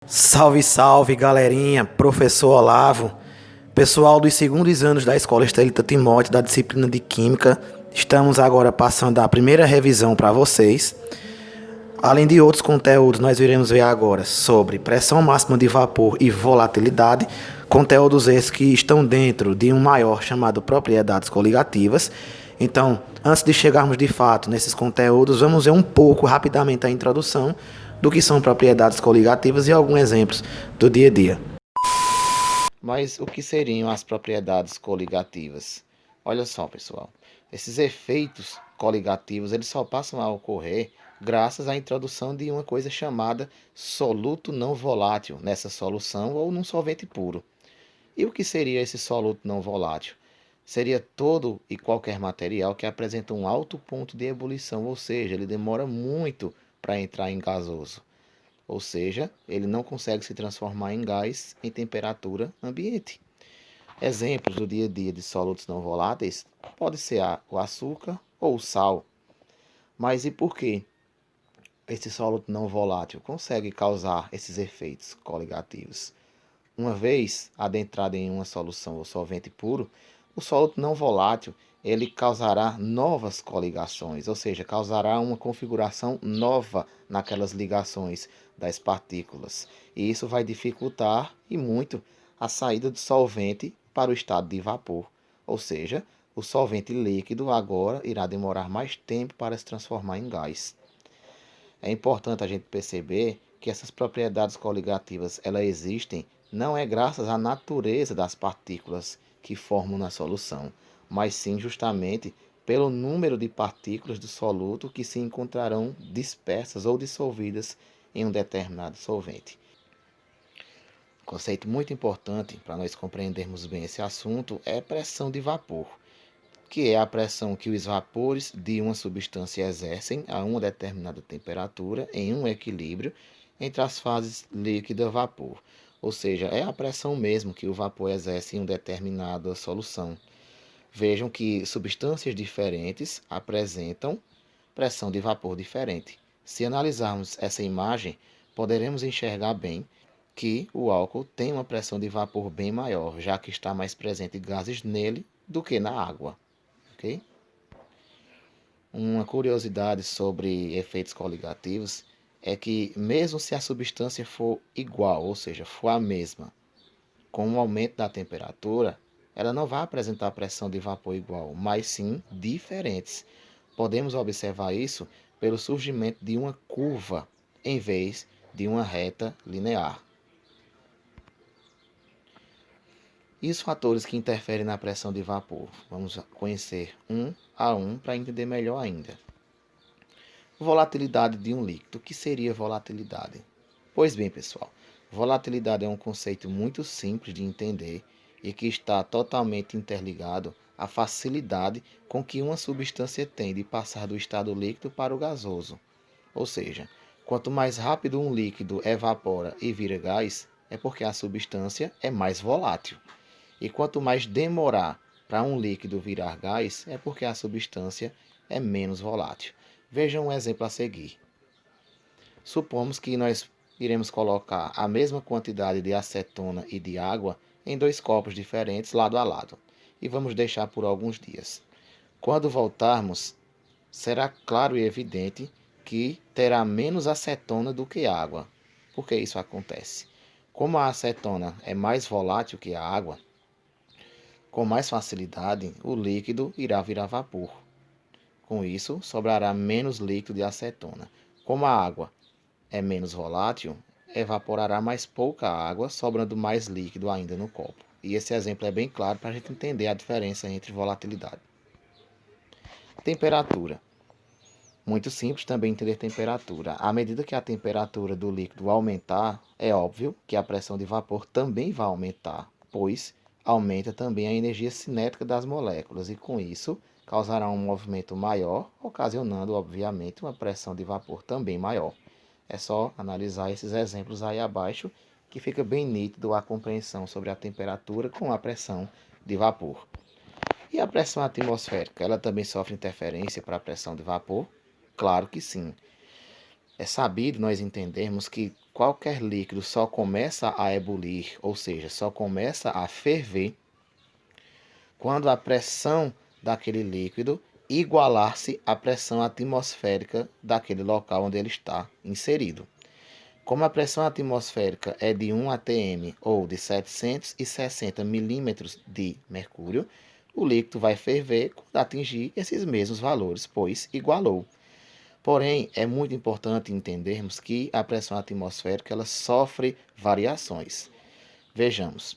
Salve, salve, galerinha, professor Olavo, pessoal dos segundos anos da Escola Estelita Timóteo da disciplina de Química. Estamos agora passando a primeira revisão para vocês. Além de outros conteúdos, nós iremos ver agora sobre pressão máxima de vapor e volatilidade, conteúdos esses que estão dentro de um maior chamado propriedades coligativas. Então, antes de chegarmos de fato nesses conteúdos, vamos ver um pouco rapidamente a introdução do que são propriedades coligativas e alguns exemplos do dia a dia. Mas o que seriam as propriedades coligativas? Olha só, pessoal, esses efeitos coligativos eles só passam a ocorrer graças à introdução de uma coisa chamada soluto não volátil nessa solução ou num solvente puro. E o que seria esse soluto não volátil? Seria todo e qualquer material que apresenta um alto ponto de ebulição, ou seja, ele demora muito para entrar em gasoso. Ou seja, ele não consegue se transformar em gás em temperatura ambiente. Exemplos do dia a dia de solutos não voláteis pode ser o açúcar ou o sal. Mas e por que esse soluto não volátil consegue causar esses efeitos coligativos? Uma vez adentrado em uma solução ou solvente puro, o soluto não volátil ele causará novas coligações, ou seja, causará uma configuração nova naquelas ligações das partículas. E isso vai dificultar e muito a saída do solvente para o estado de vapor, ou seja, o solvente líquido agora irá demorar mais tempo para se transformar em gás. É importante a gente perceber que essas propriedades coligativas elas existem não é graças à natureza das partículas que formam na solução, mas sim justamente pelo número de partículas do soluto que se encontrarão dispersas ou dissolvidas em um determinado solvente. Um conceito muito importante para nós compreendermos bem esse assunto é pressão de vapor, que é a pressão que os vapores de uma substância exercem a uma determinada temperatura em um equilíbrio entre as fases líquida-vapor. Ou seja, é a pressão mesmo que o vapor exerce em uma determinada solução. Vejam que substâncias diferentes apresentam pressão de vapor diferente. Se analisarmos essa imagem, poderemos enxergar bem que o álcool tem uma pressão de vapor bem maior, já que está mais presente gases nele do que na água. Okay? Uma curiosidade sobre efeitos coligativos é que, mesmo se a substância for igual, ou seja, for a mesma, com o aumento da temperatura, ela não vai apresentar pressão de vapor igual, mas sim diferentes. Podemos observar isso pelo surgimento de uma curva em vez de uma reta linear. E os fatores que interferem na pressão de vapor? Vamos conhecer um a um para entender melhor ainda. Volatilidade de um líquido. O que seria volatilidade? Pois bem, pessoal, volatilidade é um conceito muito simples de entender e que está totalmente interligado à facilidade com que uma substância tem de passar do estado líquido para o gasoso. Ou seja, quanto mais rápido um líquido evapora e vira gás, é porque a substância é mais volátil. E quanto mais demorar para um líquido virar gás, é porque a substância é menos volátil. Veja um exemplo a seguir. Supomos que nós iremos colocar a mesma quantidade de acetona e de água em dois copos diferentes, lado a lado, e vamos deixar por alguns dias. Quando voltarmos, será claro e evidente que terá menos acetona do que água. Por que isso acontece? Como a acetona é mais volátil que a água, com mais facilidade o líquido irá virar vapor. Com isso, sobrará menos líquido de acetona. Como a água é menos volátil, evaporará mais pouca água, sobrando mais líquido ainda no copo. E esse exemplo é bem claro para a gente entender a diferença entre volatilidade. Temperatura. Muito simples também entender temperatura. À medida que a temperatura do líquido aumentar, é óbvio que a pressão de vapor também vai aumentar, pois aumenta também a energia cinética das moléculas e, com isso, causará um movimento maior, ocasionando, obviamente, uma pressão de vapor também maior. É só analisar esses exemplos aí abaixo que fica bem nítido a compreensão sobre a temperatura com a pressão de vapor. E a pressão atmosférica, ela também sofre interferência para a pressão de vapor? Claro que sim. É sabido nós entendermos que qualquer líquido só começa a ebulir, ou seja, só começa a ferver, quando a pressão daquele líquido igualar-se à pressão atmosférica daquele local onde ele está inserido. Como a pressão atmosférica é de 1 atm ou de 760 milímetros de mercúrio, o líquido vai ferver quando atingir esses mesmos valores, pois igualou. Porém, é muito importante entendermos que a pressão atmosférica ela sofre variações. Vejamos,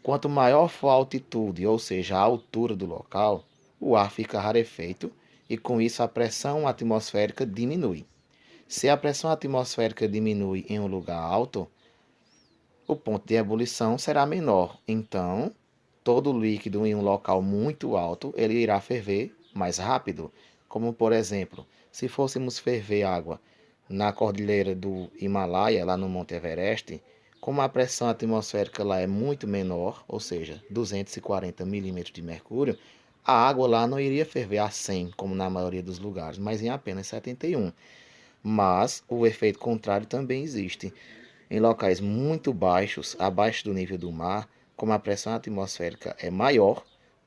quanto maior for a altitude, ou seja, a altura do local, o ar fica rarefeito e com isso a pressão atmosférica diminui. Se a pressão atmosférica diminui em um lugar alto, o ponto de ebulição será menor. Então, todo líquido em um local muito alto, ele irá ferver mais rápido. Como, por exemplo, se fôssemos ferver água na cordilheira do Himalaia, lá no Monte Everest, como a pressão atmosférica lá é muito menor, ou seja, 240 milímetros de mercúrio, a água lá não iria ferver a 100, como na maioria dos lugares, mas em apenas 71. Mas o efeito contrário também existe. Em locais muito baixos, abaixo do nível do mar, como a pressão atmosférica é maior,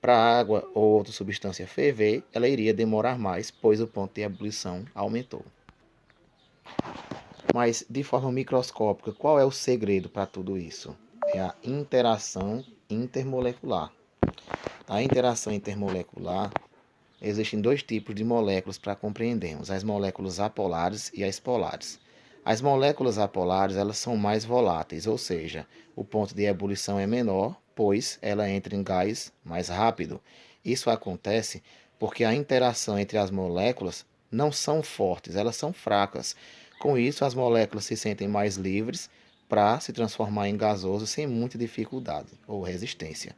para a água ou outra substância ferver, ela iria demorar mais, pois o ponto de ebulição aumentou. Mas, de forma microscópica, qual é o segredo para tudo isso? É a interação intermolecular. A interação intermolecular, existem dois tipos de moléculas para compreendermos, as moléculas apolares e as polares. As moléculas apolares elas são mais voláteis, ou seja, o ponto de ebulição é menor, pois ela entra em gás mais rápido. Isso acontece porque a interação entre as moléculas não são fortes, elas são fracas. Com isso, as moléculas se sentem mais livres para se transformar em gasoso sem muita dificuldade ou resistência.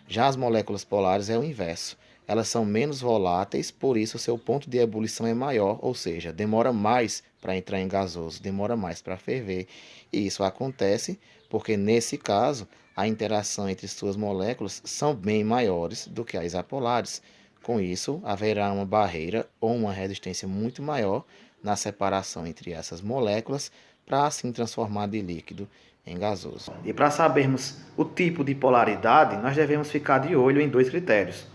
Já as moléculas polares é o inverso. Elas são menos voláteis, por isso o seu ponto de ebulição é maior, ou seja, demora mais para entrar em gasoso, demora mais para ferver. E isso acontece porque, nesse caso, a interação entre suas moléculas são bem maiores do que as apolares. Com isso, haverá uma barreira ou uma resistência muito maior na separação entre essas moléculas para assim transformar de líquido em gasoso. E para sabermos o tipo de polaridade, nós devemos ficar de olho em dois critérios.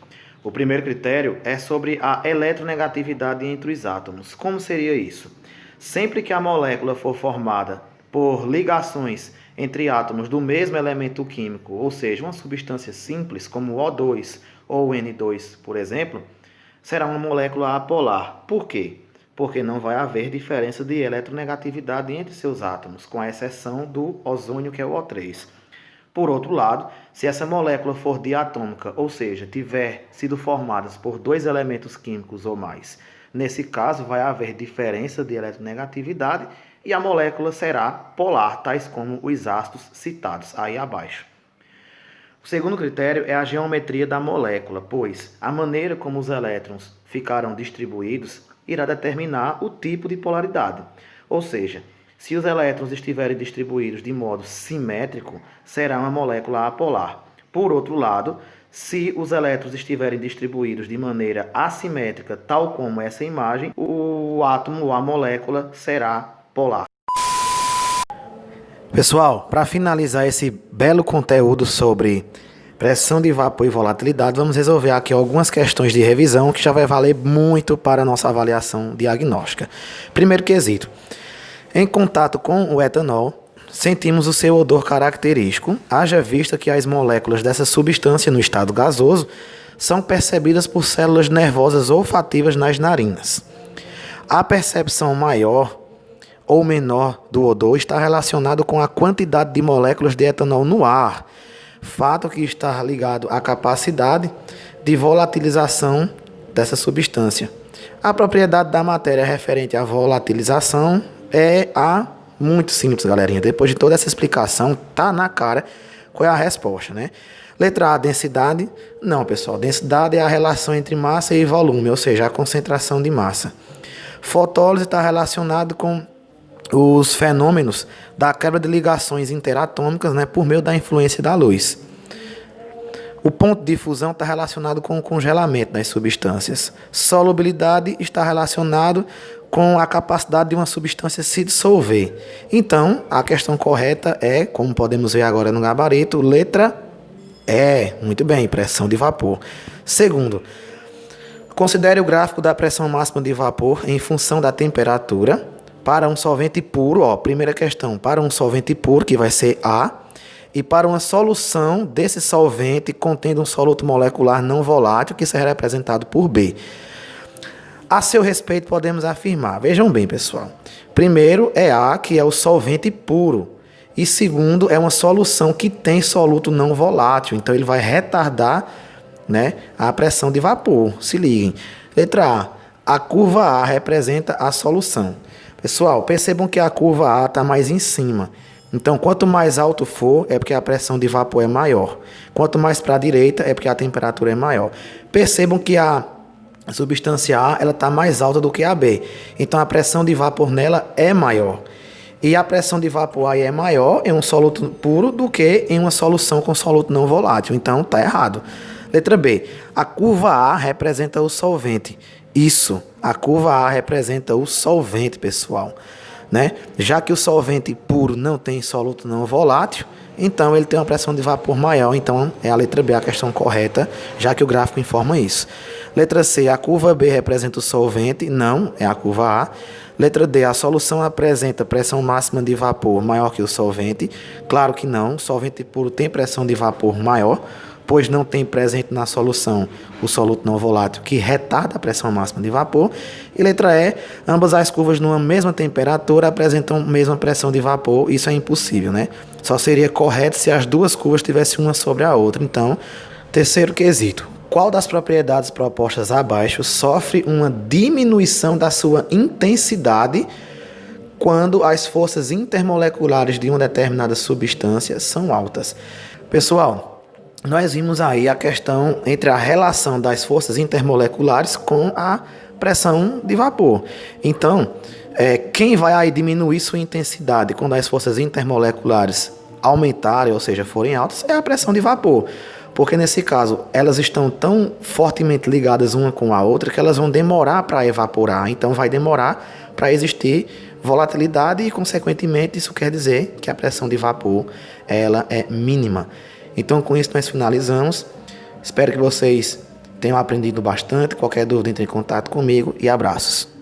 O primeiro critério é sobre a eletronegatividade entre os átomos. Como seria isso? Sempre que a molécula for formada por ligações entre átomos do mesmo elemento químico, ou seja, uma substância simples como o O2 ou o N2, por exemplo, será uma molécula apolar. Por quê? Porque não vai haver diferença de eletronegatividade entre seus átomos, com a exceção do ozônio, que é o O3. Por outro lado, se essa molécula for diatômica, ou seja, tiver sido formada por dois elementos químicos ou mais, nesse caso vai haver diferença de eletronegatividade e a molécula será polar, tais como os ácidos citados aí abaixo. O segundo critério é a geometria da molécula, pois a maneira como os elétrons ficarão distribuídos irá determinar o tipo de polaridade. Ou seja, se os elétrons estiverem distribuídos de modo simétrico, será uma molécula apolar. Por outro lado, se os elétrons estiverem distribuídos de maneira assimétrica, tal como essa imagem, o átomo ou a molécula será polar. Pessoal, para finalizar esse belo conteúdo sobre pressão de vapor e volatilidade, vamos resolver aqui algumas questões de revisão que já vai valer muito para a nossa avaliação diagnóstica. Primeiro quesito. Em contato com o etanol, sentimos o seu odor característico, haja vista que as moléculas dessa substância no estado gasoso são percebidas por células nervosas olfativas nas narinas. A percepção maior ou menor do odor está relacionado com a quantidade de moléculas de etanol no ar, fato que está ligado à capacidade de volatilização dessa substância. A propriedade da matéria referente à volatilização é muito simples, galerinha. Depois de toda essa explicação, tá na cara qual é a resposta, né? Letra A, densidade. Não, pessoal, densidade é a relação entre massa e volume, ou seja, a concentração de massa. Fotólise está relacionado com os fenômenos da quebra de ligações interatômicas, né, por meio da influência da luz. O ponto de fusão está relacionado com o congelamento das substâncias. Solubilidade está relacionado com a capacidade de uma substância se dissolver. Então, a questão correta é, como podemos ver agora no gabarito, letra E. Muito bem, pressão de vapor. Segundo, considere o gráfico da pressão máxima de vapor em função da temperatura para um solvente puro. Primeira questão, para um solvente puro, que vai ser A, e para uma solução desse solvente contendo um soluto molecular não volátil, que será representado por B. A seu respeito, podemos afirmar, vejam bem, pessoal, primeiro é A, que é o solvente puro, e segundo é uma solução que tem soluto não volátil, então ele vai retardar, né, a pressão de vapor. Se liguem. Letra A curva A representa a solução. Pessoal, percebam que a curva A está mais em cima. Então, quanto mais alto for, é porque a pressão de vapor é maior. Quanto mais para a direita, é porque a temperatura é maior. Percebam que a substância A está mais alta do que a B. Então, a pressão de vapor nela é maior. E a pressão de vapor aí é maior em um soluto puro do que em uma solução com soluto não volátil. Então, está errado. Letra B. A curva A representa o solvente. Isso, a curva A representa o solvente, pessoal. Né? Já que o solvente puro não tem soluto não volátil, então ele tem uma pressão de vapor maior. Então é a letra B a questão correta, já que o gráfico informa isso. Letra C, a curva B representa o solvente, não, é a curva A. Letra D, a solução apresenta pressão máxima de vapor maior que o solvente. Claro que não, o solvente puro tem pressão de vapor maior, pois não tem presente na solução o soluto não volátil que retarda a pressão máxima de vapor. E letra E, ambas as curvas numa mesma temperatura apresentam a mesma pressão de vapor. Isso é impossível, né? Só seria correto se as duas curvas tivessem uma sobre a outra. Então, terceiro quesito. Qual das propriedades propostas abaixo sofre uma diminuição da sua intensidade quando as forças intermoleculares de uma determinada substância são altas? Pessoal, nós vimos aí a questão entre a relação das forças intermoleculares com a pressão de vapor. Então, quem vai aí diminuir sua intensidade quando as forças intermoleculares aumentarem, ou seja, forem altas, é a pressão de vapor. Porque nesse caso, elas estão tão fortemente ligadas uma com a outra que elas vão demorar para evaporar. Então, vai demorar para existir volatilidade e, consequentemente, isso quer dizer que a pressão de vapor ela é mínima. Então, com isso, nós finalizamos. Espero que vocês tenham aprendido bastante. Qualquer dúvida, entre em contato comigo e abraços.